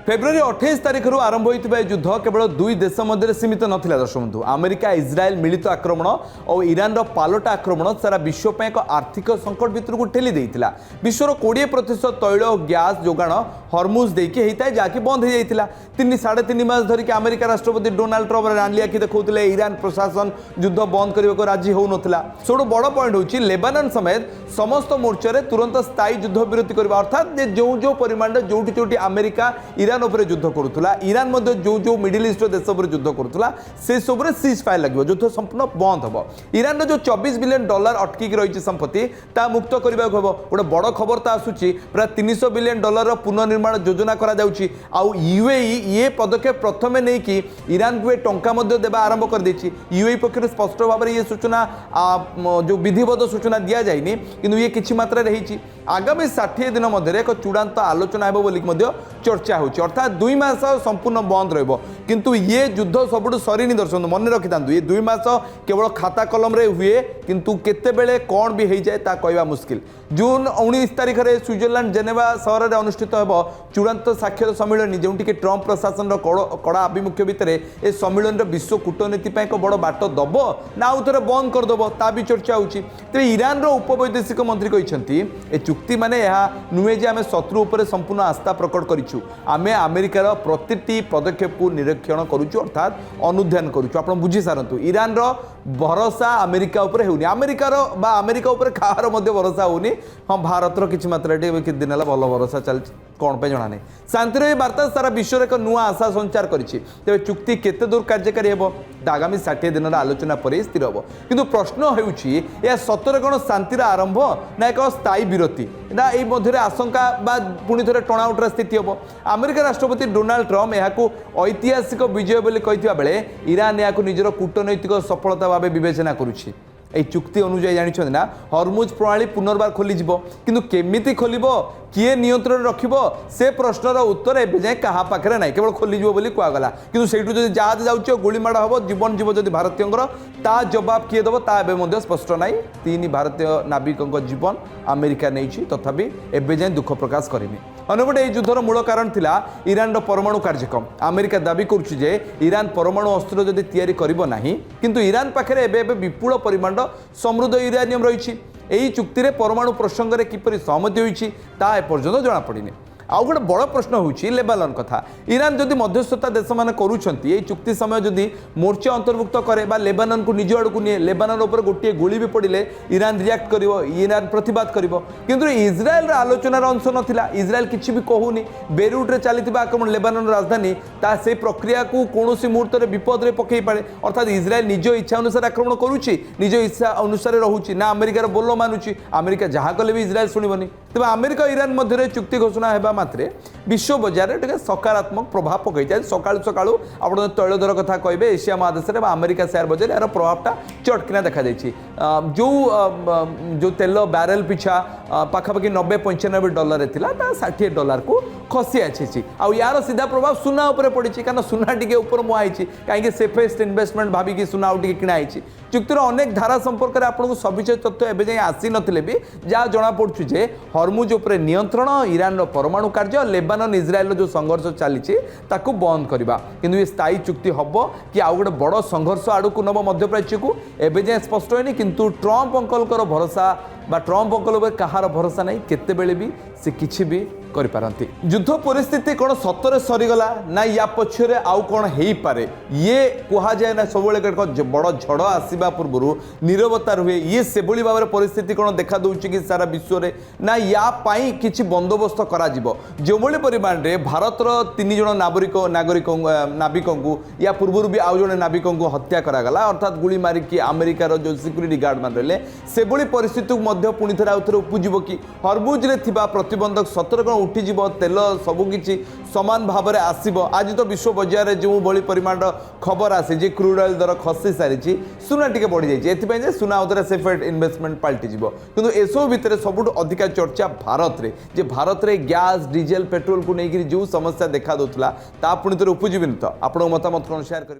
February 28 तारिख आरंभ होता युद्ध केवल दुई देश मध्य सीमित नाला दर्शक बंधु अमेरिका इज्राएल मिलित आक्रमण और ईरान पालटा आक्रमण सारा विश्व पर एक आर्थिक संकट भितर को ठेली देता विश्वर 20% तैल और गैस जोगाण हरमुज देकी होता है जहाँकि बंद हो जाता 3.5 मास धरिक अमेरिका राष्ट्रपति डोनाल्ड ट्रम्प रांली आखि देखते ईरान प्रशासन युद्ध बंद करने को राजी होना सब बड़ पॉइंट हूँ लेबानन समेत समस्त मोर्चार तुरंत स्थायी युद्ध विरति करवा अर्थात जो जो परिमाण जोटी जोटी अमेरिका ईरान उपर युद्ध करुला ईरान जो जो मिडिल ईस्ट देश उपर युद्ध करुला से सब सीज फायर लगे युद्ध संपूर्ण बंद हम ईरान जो $24 बिलियन अटकिक रही संपत्ति ता मुक्त करने हम गोटे बड़ खबर तो आसूची प्राय $300 बिलियन पुनर्निर्माण योजना ये पदक्षेप प्रथम नहीं कि ईरान को टंका देवा आरंभ कर देछि यूएई पक्षर स्पष्ट भाव में ये सूचना जो विधिवत सूचना दि जाए कि ये किसी मात्रा रही आगामी 60 दिन मध्य एक चूड़ांत आलोचना हो चर्चा हो अर्थात 2 मास संपूर्ण बंद रु ये युद्ध सब सरीनी दर्शन मन रखी था ये 2 मास केवल खाता कलम रे हुए किंतु केतेबेले कौन भी हो जाए कहवा मुस्किल जून 19 तारिख में स्विट्जरलैंड जेनेवा सहर में अनुष्ठित हो चूड़ांत साक्षर सम्मिलन जो कि ट्रंप प्रशासन कड़ा आभिमुख्य भितर ए सम्मिलन विश्व कूटनीति एक बड़ बाट दब ना आउ थे बंद करदेव ता भी चर्चा होती तेज ईरान उपवैदेशिक मंत्री कहते ए चुक्ति माने नुहे जे आम शत्रु उपर संपूर्ण आस्था प्रकट करूँ आम अमेरिकार प्रति पदक्षेप को निरीक्षण करुचु अर्थात अनुध्यान करुचु आप बुझी सारंतु ईरान भरोसा अमेरिका उपर होनी अमेरिकार बा अमेरिका उपर कहार भरोसा होनी हाँ भारतर किसी मात्रा किसी दिन है भल भरोसा चलती कौन पे जना नहीं शांतिर ये वार्ता सारा विश्व एक नुआ आशा संचार करिछि तेरे चुक्ति केते दूर कार्यकारी हेबो आगामी 60 दिन आलोचना पर स्थिर हम किंतु प्रश्न होउछि या सतर कौन शांतिर आरंभ ना एक स्थायी विरति ना ये मध्य आशंका बा पुणी थे टणाउटर स्थिति हम अमेरिका राष्ट्रपति डोनाल्ड ट्रम्प यहाँ ऐतिहासिक विजय बोली कहिथिबा बेले ईरान या निजर कूटनैतिक सफलता भाव विवेचना करुछि এই চুক্তি অনুযায়ী জানিছেন না হরমুজ প্রণালী পুনর্বার খোলিଯିବ কিন্তু কেমিতি খোলিব কিয়ে নিয়ন্ত্রণ রখিব সে প্রশ্নর উত্তর এবে যাই কাহা পাখরে নাই কেবল খোলিଯିବ ବୋଲି কুয়াগলা কিন্তু সেইটু যদি জাহাজ যাচ্ছে গুলি মাড় হব জীবন জীব যদি ভারতীয়ଙ୍କର তা জবাব কিয়ে দেব তা এবে মধ্যে স্পষ্ট নাই 3 ଭାରତୀୟ ନାବିକଙ୍କ ଜୀବନ ଆମେରିକା ନେଇଛି ତଥାପି ଏବେ ଯାଇ ଦୁଃଖ ପ୍ରକାଶ କରିନି ଅନ୍ୟପଟେ এই ଯୁଦ୍ଧର ମୂଳ କାରଣ ଥିଲା ଇରାନର ପରମାଣୁ କାର୍ଯ୍ୟକ୍ରମ ଆମେରିକା ଦାବି କରୁଛି ଯେ ଇରାନ ପରମାଣୁ ଅସ୍ତ୍ର ଯଦି ତିଆରି କରିବ ନାହିଁ କିନ୍ତୁ ଇରାନ ପାଖରେ ଏବେ ବିପୁଳ ପରିମାଣ ସମୃଦ୍ଧ ୟୁରାନିୟମ ରହିଛି ଏହି ଚୁକ୍ତିରେ ପରମାଣୁ ପ୍ରସଙ୍ଗରେ କିପରି ସହମତି ହୋଇଛି ତା ଏପର୍ଯ୍ୟନ୍ତ ଜଣାପଡ଼ିନି आउ गोटे बड़ प्रश्न होची लेबानन कथा ईरान जदि मध्यस्थता देश मैंने करुँच चुक्ति समय जदि मोर्चा अंतर्भुक्त करे बा लेबानन को निज आड़ को निए लेबानन उपर गोटे गोली भी पड़े ईरान रिएक्ट कर ईरान प्रतिवाद कर किंतु इज्राएल आलोचनार अंश नाला इज्राएल किसी भी कहूनी बेरुट्रे चली आक्रमण लेबानन राजधानी ता से प्रक्रिया को कौन मुहूर्त में विपद में पकई पारे अर्थात इज्राएल निज इच्छा अनुसार आक्रमण करुच्ची निज इच्छा अनुसार रोचे ना अमेरिकार बोल मानुची अमेरिका जहाँ कले भी इज्राएल शुणबनी तेज अमेरिका ईरान मध्य चुक्ति घोषणा होगा मात्रे विश्व बजार में सकारात्मक प्रभाव पकई जाए सकाळु सकाळु आप तैल दर कथा कहे एशिया महादेश में अमेरिका शेयर बजार यार प्रभावटा चटकिना देखा जो तेल बैरेल पिछा पाखापाखि $90-95 था $60 को खसी आसी आउ यार सीधा प्रभाव सुना उपर पड़ी कारण सुना टी ऊपर मुहाई कहीं सेफेस्ट इन्वेस्टमेंट भाविकी सुना आउ किणाई चुक्तिर अनेक धारा संपर्क में आपको सविशेष तथ्य एवं जाए आसी नथिले भी जहाँ जना पड़ुछि जे हरमुज उपर नियंत्रण ईरान परमाणु कार्य लेबानन इज्राएल जो संघर्ष चली ताकू बंद करवा किंतु ये स्थायी चुक्ति हम कि आउ गोटे बड़ संघर्ष आड़ को नब मध्यप्राच्य को एवं जाए स्पष्ट होनी किंतु ट्रम्प अंकल भरोसा बा ट्रम्प अंकल कहार भरोसा नहीं केतेबेले भी से किछि भी करिपारंती युद्ध परिस्थिति कौन सतरे सरीगला ना या पछरे आउ कौन हेई पारे ये कहा जाए ना सब बड़ झड़ आसवा पूर्व नीरवता रुहे ये से भाव में परिस्थिति कौन देखा दूची कि सारा विश्व में ना या पाई किछि बंदोबस्त करा जिवो जो भली परिमाण रे भारतर 3 जण नागरिक नाविकों या पूर्व भी आउ जड़े नाविकों हत्या करागला अर्थात गुली मारिकी अमेरिकार जो सिक्यूरीटी गार्ड मान रहे से परिस्थिति पुणी थे आउ थे उपजीव कि हरमुज रे थिबा प्रतिबंधक सतर कौन उठीज तेल सबकि सामान भाव में आसब आज तो विश्व बजार जो भली परिमाण खबर आसी क्रूड ऑयल दर खसी सारी सुना टी बढ़ी जाए ए सुना उतरे सेफ इन्वेस्टमेंट पलटिज कि एसबू भितर सबुठ अधिका चर्चा भारत में भारत में गैस डीजेल पेट्रोल को लेकर जो समस्या देखा दूसरा पुणी थे उपजीवी तो आप मतामत कौन शेयर करेंगे।